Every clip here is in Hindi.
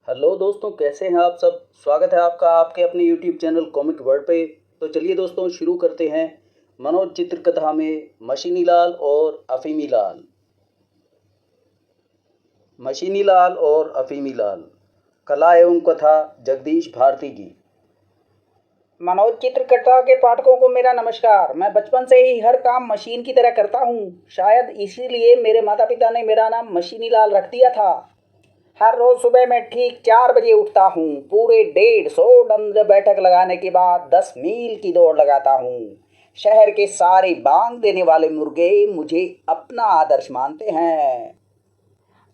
हेलो दोस्तों, कैसे हैं आप सब। स्वागत है आपका आपके अपने यूट्यूब चैनल कॉमिक वर्ल्ड पे। तो चलिए दोस्तों, शुरू करते हैं मनोज चित्रकथा में मशीनी लाल और अफीमी लाल। मशीनी लाल और अफीमी लाल। कला एवं कथा जगदीश भारती की। मनोज चित्रकथा के पाठकों को मेरा नमस्कार। मैं बचपन से ही हर काम मशीन की तरह करता हूँ। शायद इसीलिए मेरे माता पिता ने मेरा नाम मशीनी लाल रख दिया था। हर रोज सुबह मैं ठीक 4 बजे उठता हूँ। पूरे 150 डंडे बैठक लगाने के बाद 10 मील की दौड़ लगाता हूँ। शहर के सारे बांग देने वाले मुर्गे मुझे अपना आदर्श मानते हैं।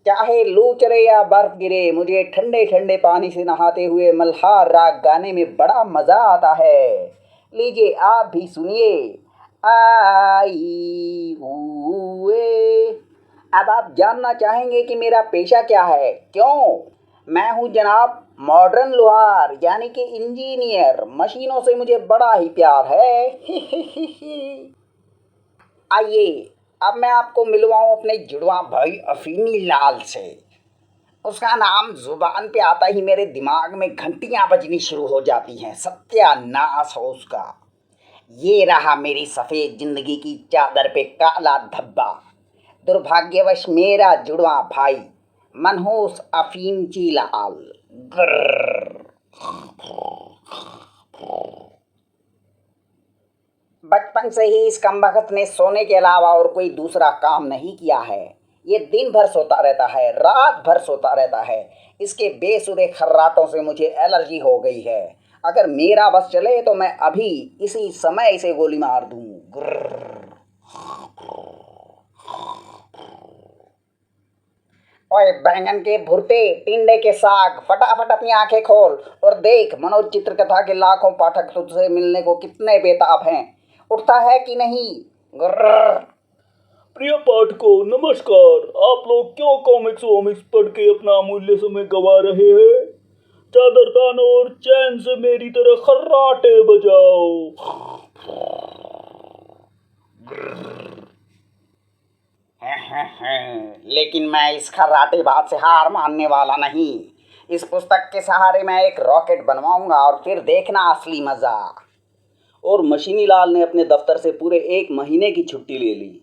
चाहे लू चले या बर्फ गिरे, मुझे ठंडे ठंडे पानी से नहाते हुए मल्हार राग गाने में बड़ा मजा आता है। लीजिए आप भी सुनिए। आई हुए। अब आप जानना चाहेंगे कि मेरा पेशा क्या है। क्यों? मैं हूँ जनाब मॉडर्न लोहार, यानी कि इंजीनियर। मशीनों से मुझे बड़ा ही प्यार है। आइए अब मैं आपको मिलवाऊं अपने जुड़वा भाई अफीमी लाल से। उसका नाम जुबान पे आता ही मेरे दिमाग में घंटियां बजनी शुरू हो जाती हैं। सत्यानाश हो उसका। ये रहा मेरी सफेद जिंदगी की चादर पे काला धब्बा। दुर्भाग्यवश मेरा जुड़वा भाई मनहूस अफीमची लाल। ग्रर्र। बचपन से ही इस कमबख्त ने सोने के अलावा और कोई दूसरा काम नहीं किया है। ये दिन भर सोता रहता है, रात भर सोता रहता है। इसके बेसुरे खर्राटों से मुझे एलर्जी हो गई है। अगर मेरा बस चले तो मैं अभी इसी समय इसे गोली मार दूं। ग्रर्र। ओए बैंगन के भुर्ते, टिंडे के साग, फटाफट अपनी आंखें खोल और देख मनोज चित्रकथा के लाखों पाठक तुझसे मिलने को कितने बेताब हैं। उठता है कि नहीं? ग्रर्र। प्रिय पाठकों नमस्कार। आप लोग क्यों कॉमिक्स वॉमिक्स पढ़ के अपना अमूल्य समय गवा रहे हैं? चादर तानो और चैन से मेरी तरह खर्राटे बजाओ। लेकिन मैं इस खर्राटेबाज से हार मानने वाला नहीं। इस पुस्तक के सहारे मैं एक रॉकेट बनवाऊंगा और फिर देखना असली मजा। और मशीनी लाल ने अपने दफ्तर से पूरे 1 महीने की छुट्टी ले ली।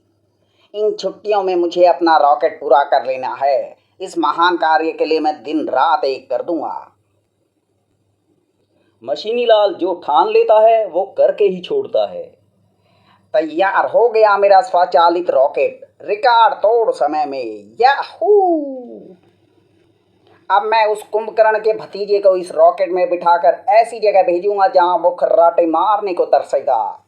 इन छुट्टियों में मुझे अपना रॉकेट पूरा कर लेना है। इस महान कार्य के लिए मैं दिन रात एक कर दूंगा। मशीनी लाल जो ठान लेता है वो करके ही छोड़ता है। तैयार हो गया मेरा स्वचालित रॉकेट, रिकॉर्ड तोड़ समय में। याहू! अब मैं उस कुंभकर्ण के भतीजे को इस रॉकेट में बिठाकर ऐसी जगह भेजूंगा जहां वो खर्राटे मारने को तरसेगा।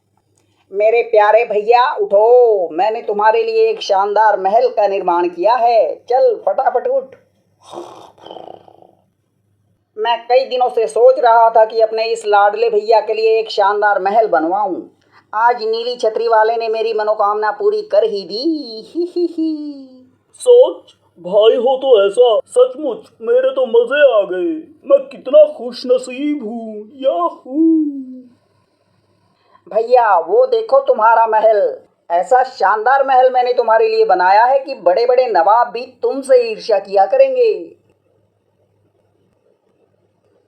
मेरे प्यारे भैया उठो, मैंने तुम्हारे लिए एक शानदार महल का निर्माण किया है। चल फटाफट उठ। मैं कई दिनों से सोच रहा था कि अपने इस लाडले भैया के लिए एक शानदार महल बनवाऊं। आज नीली छतरी वाले ने मेरी मनोकामना पूरी कर ही दी। ही। सोच भाई हो तो ऐसा, सचमुच मेरे तो मजे आ गए। मैं कितना खुश नसीब हूँ। याहू! भैया वो देखो तुम्हारा महल। ऐसा शानदार महल मैंने तुम्हारे लिए बनाया है कि बड़े बड़े नवाब भी तुमसे ईर्ष्या किया करेंगे।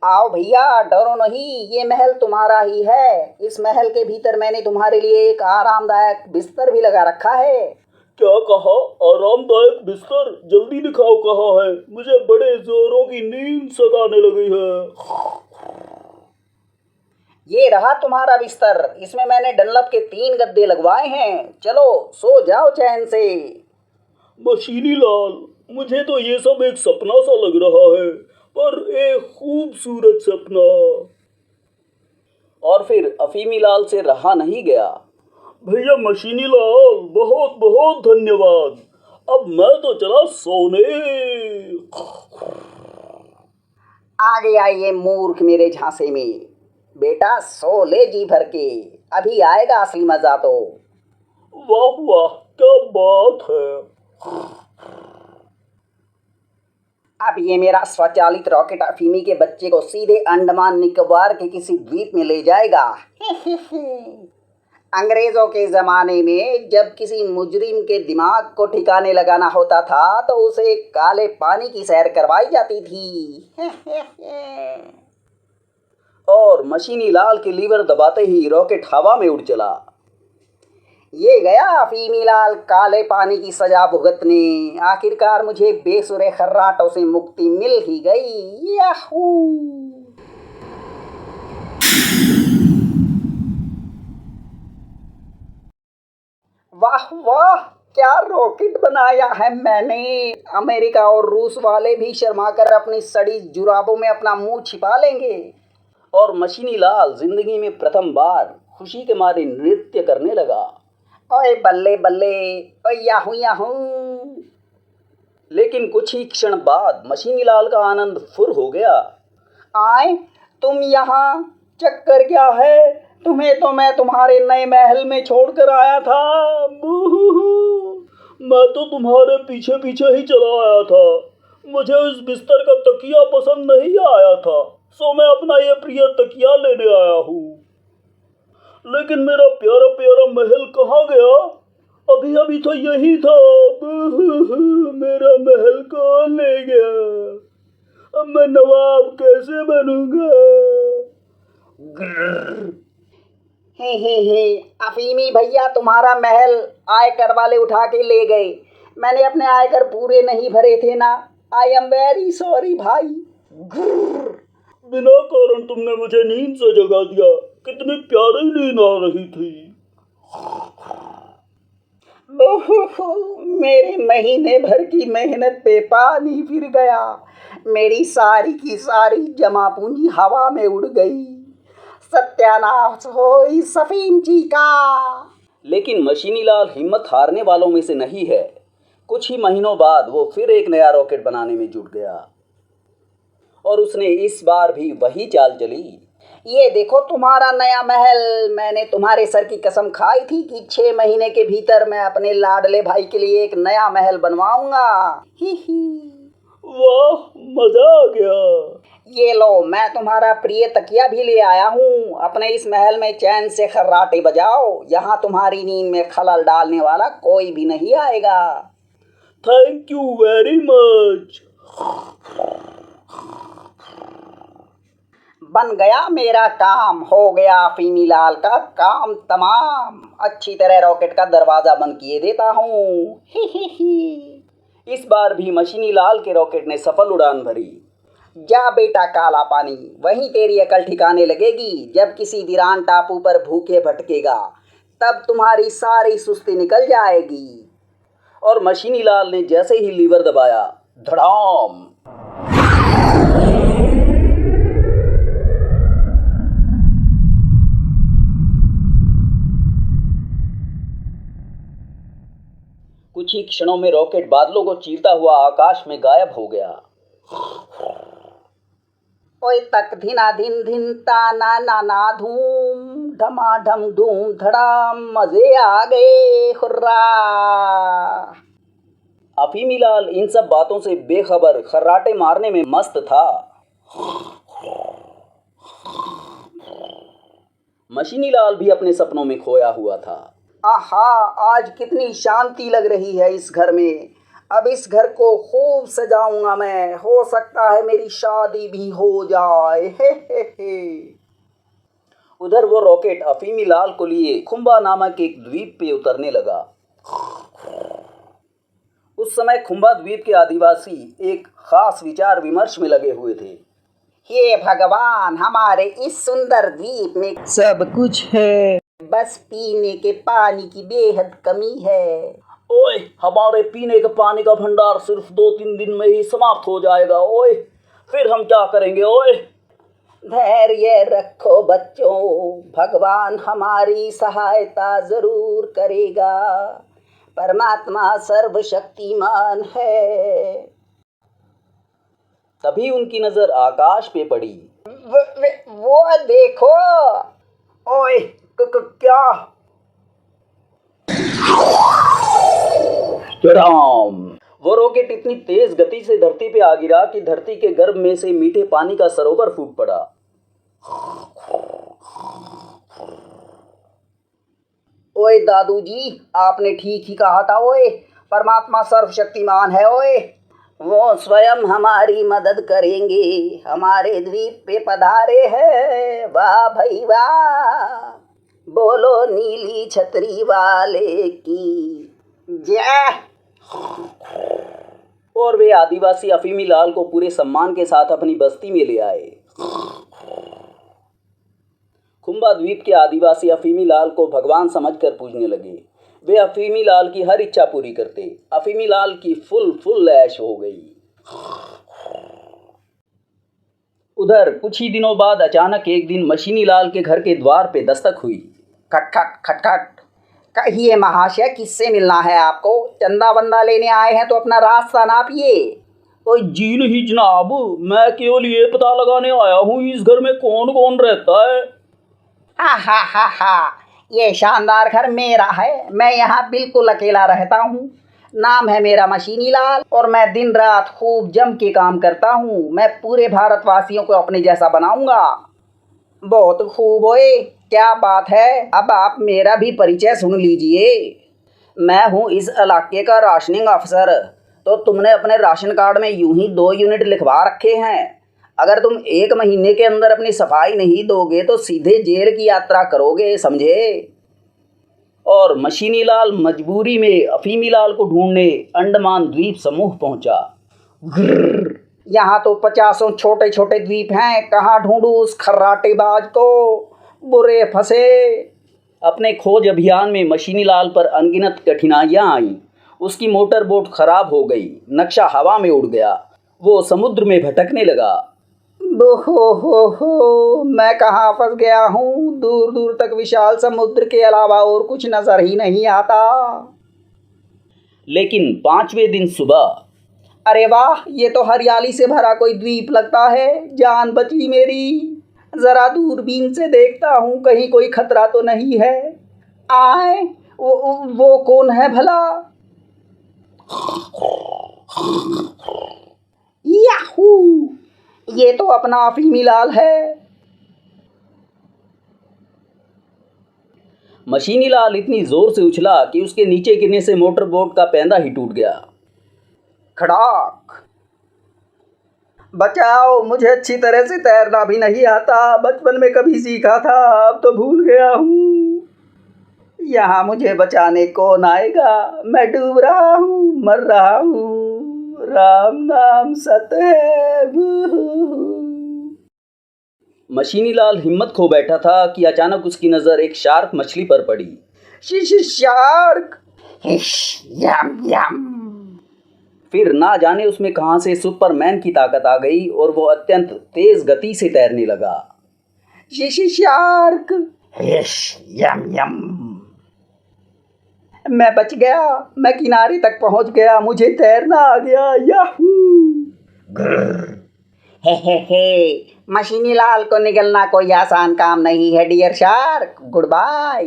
आओ भैया, डरो नहीं, ये महल तुम्हारा ही है। इस महल के भीतर मैंने तुम्हारे लिए एक आरामदायक बिस्तर भी लगा रखा है। क्या कहा? आरामदायक बिस्तर? जल्दी दिखाओ कहाँ है। मुझे बड़े जोरों की नींद सताने लगी है। ये रहा तुम्हारा बिस्तर। इसमें मैंने डनलप के 3 गद्दे लगवाए हैं। चलो सो जाओ चैन से। मशीनी लाल, मुझे तो ये सब एक सपना सा लग रहा है, पर एक खूबसूरत सपना। और फिर अफीमी लाल से रहा नहीं गया। भैया मशीनी लाल, बहुत बहुत धन्यवाद। अब मैं तो चला सोने। आ गया ये मूर्ख मेरे झांसे में। बेटा सो ले जी भर के, अभी आएगा असली मजा तो। वाह वाह, क्या बात है। अब ये मेरा स्वचालित रॉकेट अफीमी के बच्चे को सीधे अंडमान निकोबार के किसी द्वीप में ले जाएगा। अंग्रेजों के ज़माने में जब किसी मुजरिम के दिमाग को ठिकाने लगाना होता था तो उसे काले पानी की सैर करवाई जाती थी। और मशीनी लाल के लीवर दबाते ही रॉकेट हवा में उड़ चला। ये गया अफीमी लाल काले पानी की सजा भुगतने। आखिरकार मुझे बेसुरे खर्राटों से मुक्ति मिल ही गई। याहू! वाह वाह, क्या रॉकेट बनाया है मैंने। अमेरिका और रूस वाले भी शर्माकर अपनी सड़ी जुराबों में अपना मुंह छिपा लेंगे। और मशीनी लाल जिंदगी में प्रथम बार खुशी के मारे नृत्य करने लगा। ओए बल्ले बल्ले, ओए याहू याहू। लेकिन कुछ ही क्षण बाद मशीनी लाल का आनंद फुर हो गया। आए तुम यहाँ, चक्कर क्या है? तुम्हें तो मैं तुम्हारे नए महल में छोड़कर आया था। मैं तो तुम्हारे पीछे पीछे ही चला आया था। मुझे इस बिस्तर का तकिया पसंद नहीं आया था, सो मैं अपना ये प्रिय तकिया लेने आया हूँ। लेकिन मेरा प्यारा प्यारा महल कहाँ गया? अभी अभी तो यही था। मेरा महल कौन ले गया? अब मैं नवाब कैसे बनूंगा? हे अफीमी भैया, तुम्हारा महल आयकर वाले उठा के ले गए। मैंने अपने आयकर पूरे नहीं भरे थे ना। आई एम वेरी सॉरी भाई। बिना कारण तुमने मुझे नींद से जगा दिया। कितनी प्यारी नींद आ रही थी। मेरे महीने भर की मेहनत पे पानी फिर गया। मेरी सारी की सारी जमा पूंजी हवा में उड़ गई। सत्यानाश हो इस अफीम जी का। लेकिन मशीनी लाल हिम्मत हारने वालों में से नहीं है। कुछ ही महीनों बाद वो फिर एक नया रॉकेट बनाने में जुट गया और उसने इस बार भी वही चाल चली। ये देखो तुम्हारा नया महल। मैंने तुम्हारे सर की कसम खाई थी कि 6 महीने के भीतर मैं अपने लाडले भाई के लिए एक नया महल बनवाऊंगा। ही। वाह, मजा आ गया। ये लो, मैं तुम्हारा प्रिय तकिया भी ले आया हूँ। अपने इस महल में चैन से खर्राटे बजाओ। यहाँ तुम्हारी नींद में खलल डालने वाला कोई भी नहीं आएगा। Thank you very much. बन गया मेरा काम। हो गया अफीमी लाल का काम तमाम। अच्छी तरह रॉकेट का दरवाजा बंद किए देता हूँ। इस बार भी मशीनी लाल के रॉकेट ने सफल उड़ान भरी। जा बेटा काला पानी, वहीं तेरी अकल ठिकाने लगेगी। जब किसी वीरान टापू पर भूखे भटकेगा तब तुम्हारी सारी सुस्ती निकल जाएगी। और मशीनी लाल ने जैसे ही लीवर दबाया, धड़ाम, कुछ ही क्षणों में रॉकेट बादलों को चीरता हुआ आकाश में गायब हो गया। ओए तक धिना धिन धिन ताना नाना धूम धमाधम धूम धड़ाम, मजे आ गए हुर्रा। अफीमी लाल इन सब बातों से बेखबर खर्राटे मारने में मस्त था। मशीनी लाल भी अपने सपनों में खोया हुआ था। आहा, आज कितनी शांति लग रही है इस घर में। अब इस घर को खूब सजाऊंगा मैं। हो सकता है मेरी शादी भी हो जाए। हे। उधर वो रॉकेट अफीमी लाल को लिए खुम्बा नामक एक द्वीप पे उतरने लगा। उस समय खुम्बा द्वीप के आदिवासी एक खास विचार विमर्श में लगे हुए थे। हे भगवान, हमारे इस सुंदर द्वीप में सब कुछ है, बस पीने के पानी की बेहद कमी है। ओए, हमारे पीने के पानी का भंडार सिर्फ 2-3 दिन में ही समाप्त हो जाएगा। ओए, फिर हम क्या करेंगे? ओए, धैर्य रखो बच्चों, भगवान हमारी सहायता जरूर करेगा। परमात्मा सर्वशक्तिमान है। तभी उनकी नजर आकाश पे पड़ी। वो देखो। ओए, क्या? राम! वो रॉकेट इतनी तेज गति से धरती पे आ गिरा कि धरती के गर्भ में से मीठे पानी का सरोवर फूट पड़ा। ओए दादू जी, आपने ठीक ही कहा था ओए, परमात्मा सर्वशक्तिमान है ओए। वो स्वयं हमारी मदद करेंगे, हमारे द्वीप पे पधारे हैं। वाह भाई वाह, बोलो नीली छतरी वाले की जय। और वे आदिवासी अफीमी लाल को पूरे सम्मान के साथ अपनी बस्ती में ले आए। खुम्बा द्वीप के आदिवासी अफीमी लाल को भगवान समझकर पूजने लगे। वे अफीमी लाल की हर इच्छा पूरी करते। अफीमी लाल की फुल ऐश हो गई। उधर कुछ ही दिनों बाद अचानक एक दिन मशीनी लाल के घर के द्वार पे दस्तक हुई। खटखट खटखट। कहिए महाशय, किससे मिलना है आपको? चंदा वंदा लेने आए हैं तो अपना रास्ता नापिए। ओए जी नहीं जनाब, मैं केवल ये पता लगाने आया हूँ इस घर में कौन कौन रहता है। हा, ये शानदार घर मेरा है। मैं यहाँ बिल्कुल अकेला रहता हूँ। नाम है मेरा मशीनी लाल और मैं दिन रात खूब जम के काम करता हूँ। मैं पूरे भारतवासियों को अपने जैसा बनाऊंगा। बहुत खूब ओए, क्या बात है। अब आप मेरा भी परिचय सुन लीजिए। मैं हूँ इस इलाके का राशनिंग अफसर। तो तुमने अपने राशन कार्ड में यूं ही 2 यूनिट लिखवा रखे हैं। अगर तुम 1 महीने के अंदर अपनी सफाई नहीं दोगे तो सीधे जेल की यात्रा करोगे, समझे? और मशीनी लाल मजबूरी में अफीमी लाल को ढूंढने अंडमान द्वीप समूह पहुंचा। यहाँ तो 50 छोटे छोटे द्वीप हैं, कहाँ ढूंढूं उस खर्राटेबाज को? बुरे फंसे। अपने खोज अभियान में मशीनी लाल पर अनगिनत कठिनाइयां आईं। उसकी मोटर बोट खराब हो गई, नक्शा हवा में उड़ गया, वो समुद्र में भटकने लगा। हो, मैं कहाँ फंस गया हूँ? दूर दूर तक विशाल समुद्र के अलावा और कुछ नजर ही नहीं आता। लेकिन 5वें दिन सुबह, अरे वाह, ये तो हरियाली से भरा कोई द्वीप लगता है। जान बची मेरी। जरा दूरबीन से देखता हूँ कहीं कोई खतरा तो नहीं है। आए, वो कौन है भला? याहू, ये तो अपना अफीमी लाल है। मशीनी लाल इतनी जोर से उछला कि उसके नीचे गिरने से मोटर बोट का पैंदा ही टूट गया। खड़ाक। बचाओ, मुझे अच्छी तरह से तैरना भी नहीं आता। बचपन में कभी सीखा था, अब तो भूल गया हूँ। यहाँ मुझे बचाने कौन आएगा? मैं डूब रहा हूँ, मर रहा हूँ। राम नाम सत्य है। मशीनी लाल हिम्मत खो बैठा था कि अचानक उसकी नजर एक शार्क मछली पर पड़ी। शार्क। यम यम। फिर ना जाने उसमें कहां से सुपरमैन की ताकत आ गई और वो अत्यंत तेज गति से तैरने लगा। शार्क। यम यम। मैं बच गया, मैं किनारे तक पहुंच गया, मुझे तैरना आ गया। याहू। हे, मशीनी लाल को निगलना कोई आसान काम नहीं है डियर शार्क। Good bye.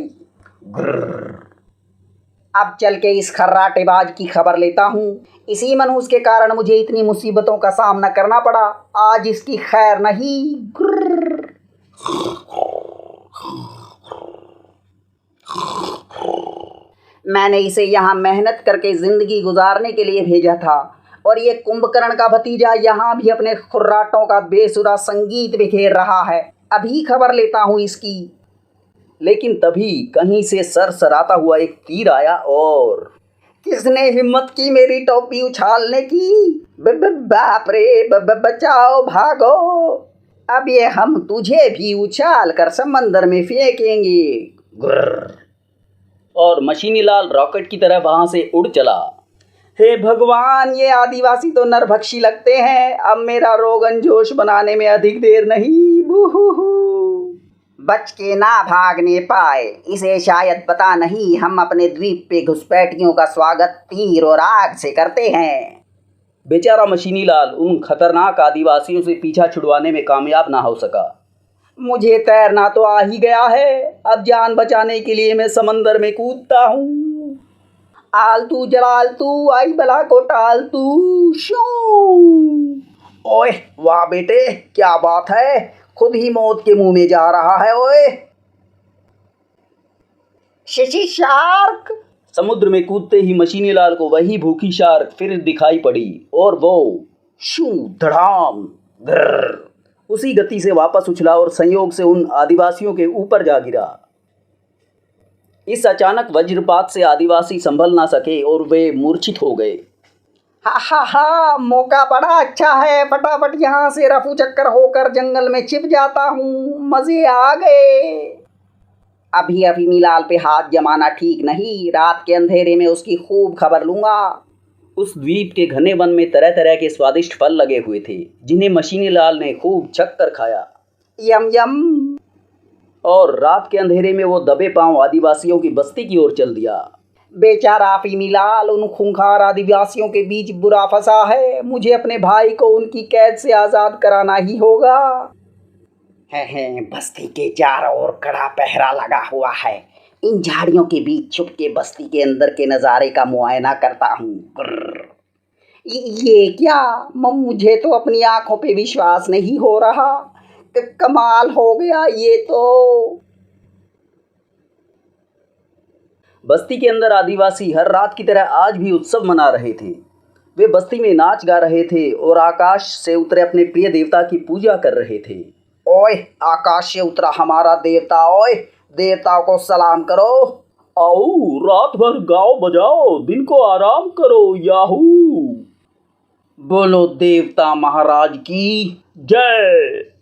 अब चल के इस खर्राटेबाज की खबर लेता हूँ। इसी मनहूस के कारण मुझे इतनी मुसीबतों का सामना करना पड़ा। आज इसकी खैर नहीं। मैंने इसे यहाँ मेहनत करके जिंदगी गुजारने के लिए भेजा था और ये कुंभकर्ण का भतीजा यहाँ भी अपने खुर्राटों का बेसुरा संगीत बिखेर रहा है। अभी खबर लेता हूँ इसकी। लेकिन तभी कहीं से सरसराता हुआ एक तीर आया और किसने हिम्मत की मेरी टोपी उछालने की? बाप रे, बचाओ, भागो। अब ये हम तुझे भी उछाल कर समंदर में फेंकेंगे। और मशीनी लाल रॉकेट की तरह वहां से उड़ चला। हे भगवान, ये आदिवासी तो नरभक्षी लगते हैं। अब मेरा रोगन जोश बनाने में अधिक देर नहीं। बच के ना भागने पाए, इसे शायद पता नहीं हम अपने द्वीप पे घुसपैठियों का स्वागत तीर और आग से करते हैं। बेचारा मशीनी लाल उन खतरनाक आदिवासियों से पीछा छुड़वाने में कामयाब ना हो सका। मुझे तैरना तो आ ही गया है, अब जान बचाने के लिए मैं समंदर में कूदता हूँ। आलतू जलालतू, आई बला को टालतू। शू। ओए वाह बेटे, क्या बात है, खुद ही मौत के मुंह में जा रहा है। ओए शिशी शार्क। समुद्र में कूदते ही मशीनी लाल को वही भूखी शार्क फिर दिखाई पड़ी और वो शू धड़ाम ग्रर उसी गति से वापस उछला और संयोग से उन आदिवासियों के ऊपर जा गिरा। इस अचानक वज्रपात से आदिवासी संभल ना सके और वे मूर्छित हो गए। हा, मौका बड़ा अच्छा है, फटाफट यहाँ से रफू चक्कर होकर जंगल में छिप जाता हूँ, मजे आ गए। अभी अफीमीलाल पे हाथ जमाना ठीक नहीं, रात के अंधेरे में उसकी खूब खबर लूंगा। उस द्वीप के घने वन में तरह तरह के स्वादिष्ट फल लगे हुए थे जिन्हें मशीनी लाल ने खूब छक कर खाया। यम यम। और रात के अंधेरे में वो दबे पांव आदिवासियों की बस्ती की ओर चल दिया। बेचारा अफीमीलाल उन खूंखार आदिवासियों के बीच बुरा फंसा है, मुझे अपने भाई को उनकी कैद से आज़ाद कराना ही होगा। बस्ती के चारों ओर कड़ा पहरा लगा हुआ है, इन झाड़ियों के बीच छुप के बस्ती के अंदर के नज़ारे का मुआयना करता हूँ। ये क्या, मुझे तो अपनी आंखों पे विश्वास नहीं हो रहा। कमाल हो गया ये तो। बस्ती के अंदर आदिवासी हर रात की तरह आज भी उत्सव मना रहे थे। वे बस्ती में नाच गा रहे थे और आकाश से उतरे अपने प्रिय देवता की पूजा कर रहे थे। ओए, आकाश से उतरा हमारा देवता, ओए देवता को सलाम करो। आओ, रात भर गाओ बजाओ, दिन को आराम करो, याहू। बोलो देवता महाराज की जय।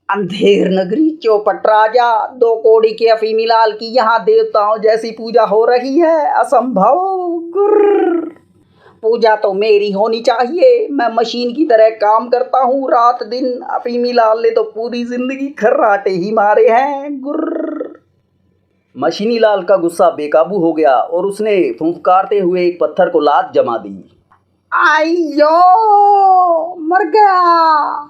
अंधेर नगरी चौपट राजा, 2 कोड़ी के अफीमीलाल की यहाँ देवताओं जैसी पूजा हो रही है, असंभव। गुर्र, पूजा तो मेरी होनी चाहिए, मैं मशीन की तरह काम करता हूँ रात दिन। अफीमीलाल ने तो पूरी जिंदगी खर्राटे ही मारे हैं। गुर्र। मशीनी लाल का गुस्सा बेकाबू हो गया और उसने फुंफकारते हुए एक पत्थर को लात जमा दी। आइयो, मर गया।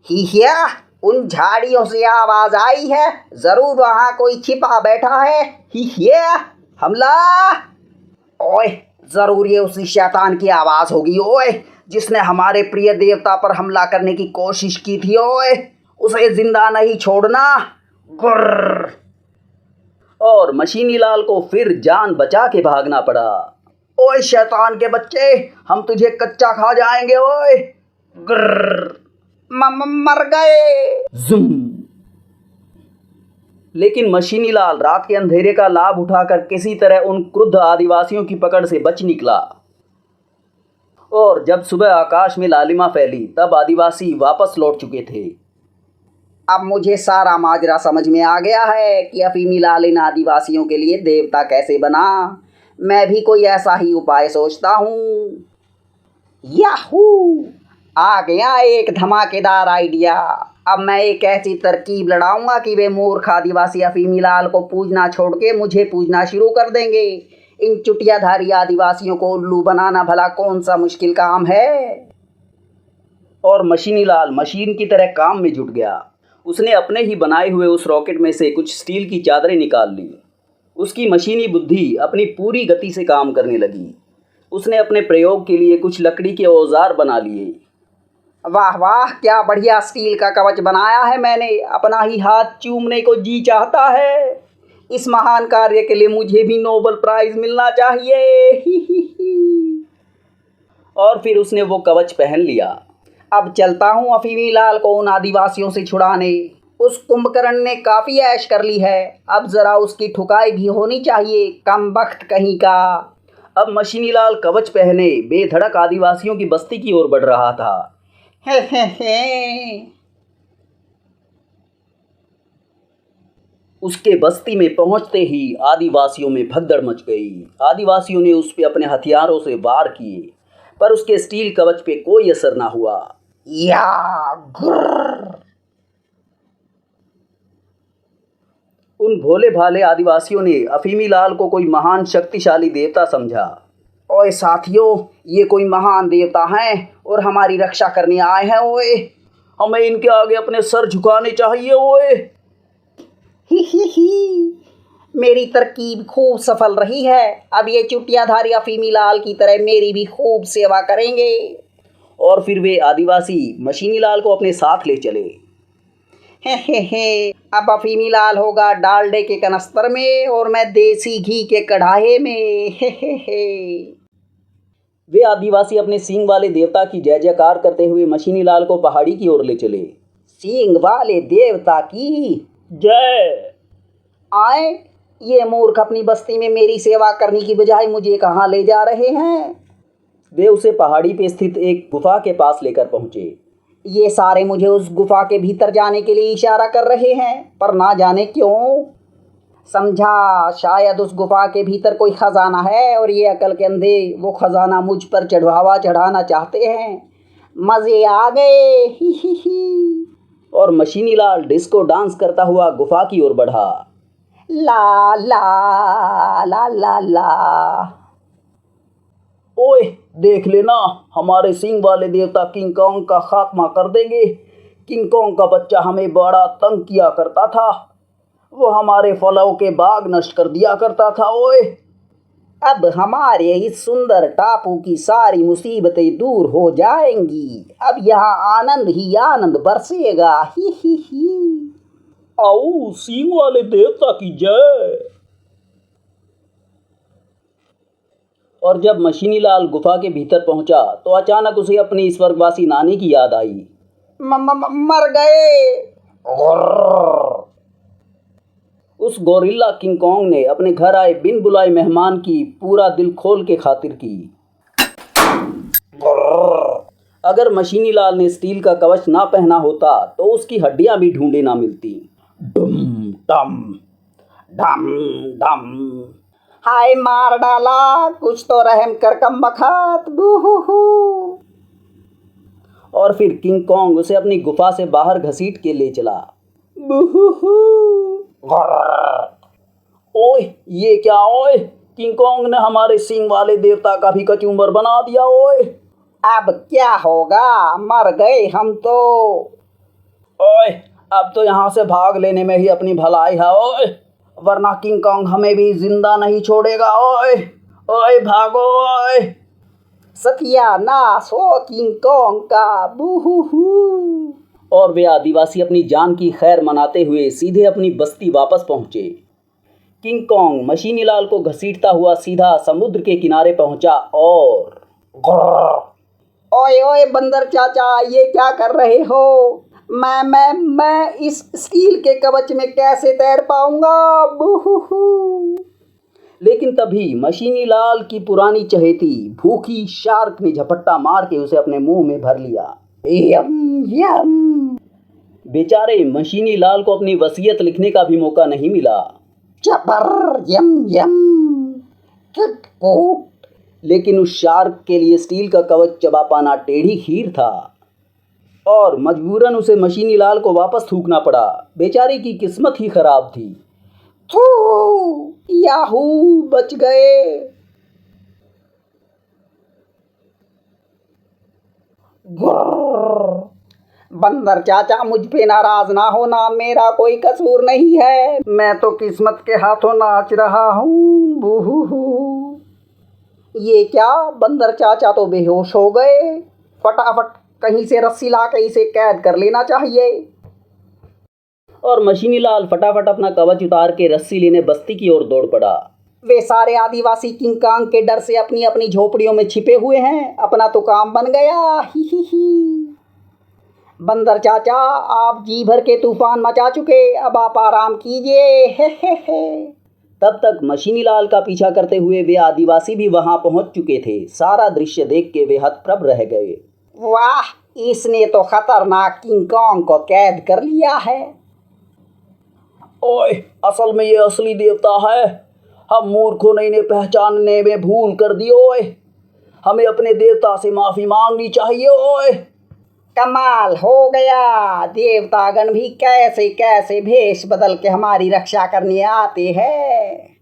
हिया, उन झाड़ियों से आवाज आई है, जरूर वहां कोई छिपा बैठा है। हिया, हमला। ओए, जरूर ये उसी शैतान की आवाज होगी, ओए जिसने हमारे प्रिय देवता पर हमला करने की कोशिश की थी। ओए, उसे जिंदा नहीं छोड़ना। गुर्र। और मशीनी लाल को फिर जान बचा के भागना पड़ा। ओए शैतान के बच्चे, हम तुझे कच्चा खा जाएंगे। ओए गुर्र, मर गए। जुम। लेकिन मशीनी लाल रात के अंधेरे का लाभ उठाकर किसी तरह उन क्रुद्ध आदिवासियों की पकड़ से बच निकला। और जब सुबह आकाश में लालिमा फैली तब आदिवासी वापस लौट चुके थे। अब मुझे सारा माजरा समझ में आ गया है कि अफीमीलाल इन आदिवासियों के लिए देवता कैसे बना। मैं भी कोई ऐसा ही उपाय सोचता हूँ। याहू, आ गया एक धमाकेदार आइडिया। अब मैं एक ऐसी तरकीब लड़ाऊंगा कि वे मूर्ख आदिवासी अफीमीलाल को पूजना छोड़ के मुझे पूजना शुरू कर देंगे। इन चुटियाधारी आदिवासियों को उल्लू बनाना भला कौन सा मुश्किल काम है। और मशीनी लाल मशीन की तरह काम में जुट गया। उसने अपने ही बनाए हुए उस रॉकेट में से कुछ स्टील की चादरें निकाल ली। उसकी मशीनी बुद्धि अपनी पूरी गति से काम करने लगी। उसने अपने प्रयोग के लिए कुछ लकड़ी के औजार बना लिए। वाह वाह, क्या बढ़िया स्टील का कवच बनाया है मैंने। अपना ही हाथ चूमने को जी चाहता है। इस महान कार्य के लिए मुझे भी नोबेल प्राइज मिलना चाहिए। और फिर उसने वो कवच पहन लिया। अब चलता हूँ अफीमीलाल को उन आदिवासियों से छुड़ाने। उस कुंभकर्ण ने काफ़ी ऐश कर ली है, अब ज़रा उसकी ठुकाई भी होनी चाहिए, कमबख्त कहीं का। अब मशीनी लाल कवच पहने बेधड़क आदिवासियों की बस्ती की ओर बढ़ रहा था। उसके बस्ती में पहुंचते ही आदिवासियों में भगदड़ मच गई। आदिवासियों ने उस पे अपने हथियारों से वार किए पर उसके स्टील कवच पे कोई असर ना हुआ। या गुर्र। उन भोले भाले आदिवासियों ने अफीमीलाल को कोई महान शक्तिशाली देवता समझा। ओए साथियों, ये कोई महान देवता हैं और हमारी रक्षा करने आए हैं। ओए, हमें इनके आगे अपने सर झुकाने चाहिए। ओए, ही मेरी तरकीब खूब सफल रही है। अब ये चुटियाधारी अफीमीलाल की तरह मेरी भी खूब सेवा करेंगे। और फिर वे आदिवासी मशीनी लाल को अपने साथ ले चले। हे अब अफीमी लाल होगा डालडे के कनस्तर में और मैं देसी घी के कढ़ाई में। हे। वे आदिवासी अपने सींग वाले देवता की जय जयकार करते हुए मशीनी लाल को पहाड़ी की ओर ले चले। सींग वाले देवता की जय। आए, ये मूर्ख अपनी बस्ती में मेरी सेवा करने की बजाय मुझे कहाँ ले जा रहे हैं? वे उसे पहाड़ी पे स्थित एक गुफा के पास लेकर पहुंचे। ये सारे मुझे उस गुफा के भीतर जाने के लिए इशारा कर रहे हैं, पर ना जाने क्यों। समझा, शायद उस गुफा के भीतर कोई खजाना है और ये अकल के अंधे वो खजाना मुझ पर चढ़ाना चाहते हैं। मज़े आ गए। ही। और मशीनी लाल डिस्को डांस करता हुआ गुफा की ओर बढ़ा। ला ला ला ला ला। ओए देख लेना, हमारे सींग वाले देवता किंग कॉन्ग का खात्मा कर देंगे। किंग कॉन्ग का बच्चा हमें बड़ा तंग किया करता था, वो हमारे फलों के बाग नष्ट कर दिया करता था। ओए अब हमारे इस सुंदर टापू की सारी मुसीबतें दूर हो जाएंगी। अब यहाँ आनंद ही आनंद बरसेगा। ही। आओ सींग वाले देवता की जय। और जब मशीनी लाल गुफा के भीतर पहुंचा तो अचानक उसे अपनी स्वर्गवासी नानी की याद आई। मर गए। उस गोरिल्ला किंग कॉन्ग ने अपने घर आए बिन बुलाए मेहमान की पूरा दिल खोल के खातिर की। अगर मशीनी लाल ने स्टील का कवच ना पहना होता तो उसकी हड्डियां भी ढूंढे ना मिलती। डम डम डम डम। हाय मार डाला, कुछ तो रहम कर कम बखत। और फिर किंग कॉन्ग उसे अपनी गुफा से बाहर घसीट के ले चला। ओए ये क्या? ओए किंग कॉन्ग ने हमारे सींग वाले देवता का भी कचूमर बना दिया। ओए अब क्या होगा, मर गए हम तो। ओए अब तो यहाँ से भाग लेने में ही अपनी भलाई है। ओए वरना किंग कॉन्ग हमें भी जिंदा नहीं छोड़ेगा। ओए ओए भागो। ओए सत्यानाश हो किंग कॉन्ग का। बूहू। और वे आदिवासी अपनी जान की खैर मनाते हुए सीधे अपनी बस्ती वापस पहुंचे। किंग कॉन्ग मशीनी लाल को घसीटता हुआ सीधा समुद्र के किनारे पहुंचा और ओए ओए बंदर चाचा, ये क्या कर रहे हो? मैं इस स्टील के कवच में कैसे तैर पाऊंगा? बूहू। लेकिन तभी मशीनी लाल की पुरानी चहेती भूखी शार्क ने झपट्टा मार के उसे अपने मुंह में भर लिया। यम यम। बेचारे मशीनी लाल को अपनी वसीयत लिखने का भी मौका नहीं मिला। चपर यम यम। किटकूट। लेकिन उस शार्क के लिए स्टील का कवच चबा पाना टेढ़ी खीर था और मजबूरन उसे मशीनी लाल को वापस थूकना पड़ा। बेचारे की किस्मत ही खराब थी। थू, याहू, बच गए। बंदर चाचा, मुझ पे नाराज ना होना, मेरा कोई कसूर नहीं है। मैं तो किस्मत के हाथों नाच रहा हूँ। बूहू। ये क्या, बंदर चाचा तो बेहोश हो गए। फटाफट कहीं से रस्सी ला के इसे कैद कर लेना चाहिए। और मशीनी लाल फटाफट अपना कवच उतार के रस्सी लेने बस्ती की ओर दौड़ पड़ा। वे सारे आदिवासी किंग कॉन्ग के डर से अपनी अपनी झोपड़ियों में छिपे हुए हैं। अपना तो काम बन गया। ही। बंदर चाचा, आप जी भर के तूफान मचा चुके, अब आप आराम कीजिए। हे। तब तक मशीनी लाल का पीछा करते हुए वे आदिवासी भी वहां पहुंच चुके थे। सारा दृश्य देख के वे हतप्रभ रह गए। वाह, इसने तो खतरनाक किंग कॉन्ग को कैद कर लिया है। ओए असल में ये असली देवता है। हम मूर्खों ने इन्हें पहचानने में भूल कर दी। ओए हमें अपने देवता से माफी मांगनी चाहिए। ओए कमाल हो गया, देवतागण भी कैसे कैसे भेष बदल के हमारी रक्षा करने आते हैं।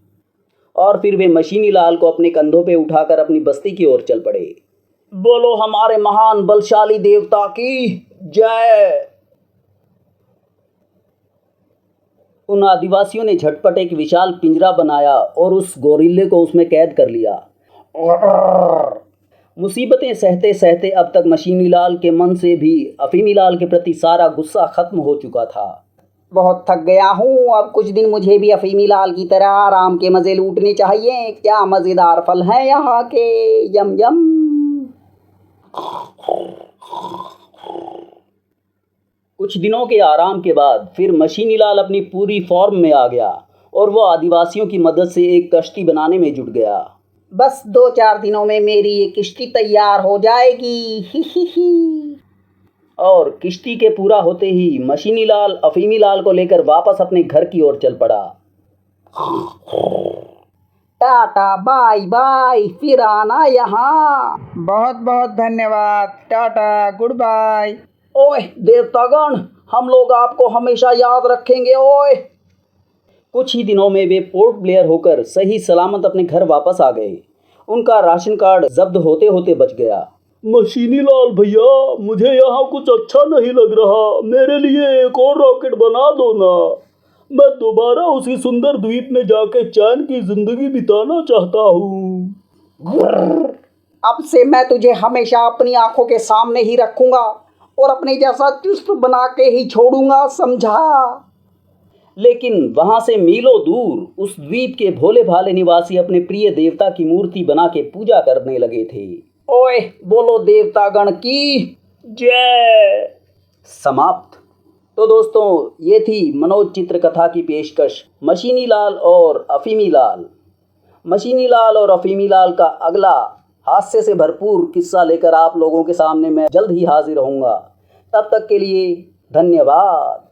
और फिर वे मशीनी लाल को अपने कंधों पे उठाकर अपनी बस्ती की ओर चल पड़े। बोलो हमारे महान बलशाली देवता की जय। उन आदिवासियों ने झटपट एक विशाल पिंजरा बनाया और उस गोरिल्ले को उसमें कैद कर लिया। मुसीबतें सहते सहते अब तक मशीनी लाल के मन से भी अफीमी लाल के प्रति सारा गुस्सा खत्म हो चुका था। बहुत थक गया हूँ, अब कुछ दिन मुझे भी अफीमी लाल की तरह आराम के मज़े लूटने चाहिए। क्या मज़ेदार फल हैं यहाँ के, यम यम। कुछ दिनों के आराम के बाद फिर मशीनी लाल अपनी पूरी फॉर्म में आ गया और वह आदिवासियों की मदद से एक कश्ती बनाने में जुट गया। बस 2-4 दिनों में मेरी ये किश्ती तैयार हो जाएगी, ही ही ही। और किश्ती के पूरा होते ही मशीनी लाल अफीमी लाल को लेकर वापस अपने घर की ओर चल पड़ा। टाटा बाय बाय, फिर आना यहाँ। बहुत बहुत धन्यवाद, टाटा गुड बाय। ओए देवतागण, हम लोग आपको हमेशा याद रखेंगे ओए। कुछ ही दिनों में वे पोर्ट ब्लेयर होकर सही सलामत अपने घर वापस आ गए। उनका राशन कार्ड जब्त होते होते बच गया। मशीनी लाल भैया, मुझे यहाँ कुछ अच्छा नहीं लग रहा, मेरे लिए एक और रॉकेट बना दो ना। मैं दोबारा उसी सुंदर द्वीप में जाके चैन की जिंदगी बिताना चाहता हूँ। अब से मैं तुझे हमेशा अपनी आंखों के सामने ही रखूंगा और अपने जैसा चुस्त बना के ही छोड़ूंगा, समझा। लेकिन वहां से मीलों दूर उस द्वीप के भोले भाले निवासी अपने प्रिय देवता की मूर्ति बना के पूजा करने लगे थे। ओए बोलो देवतागण की जय। समाप्त। तो दोस्तों, ये थी मनोज चित्र कथा की पेशकश मशीनी लाल और अफीमी लाल। मशीनी लाल और अफीमी लाल का अगला हास्य से भरपूर किस्सा लेकर आप लोगों के सामने मैं जल्द ही हाजिर होऊंगा। तब तक के लिए धन्यवाद।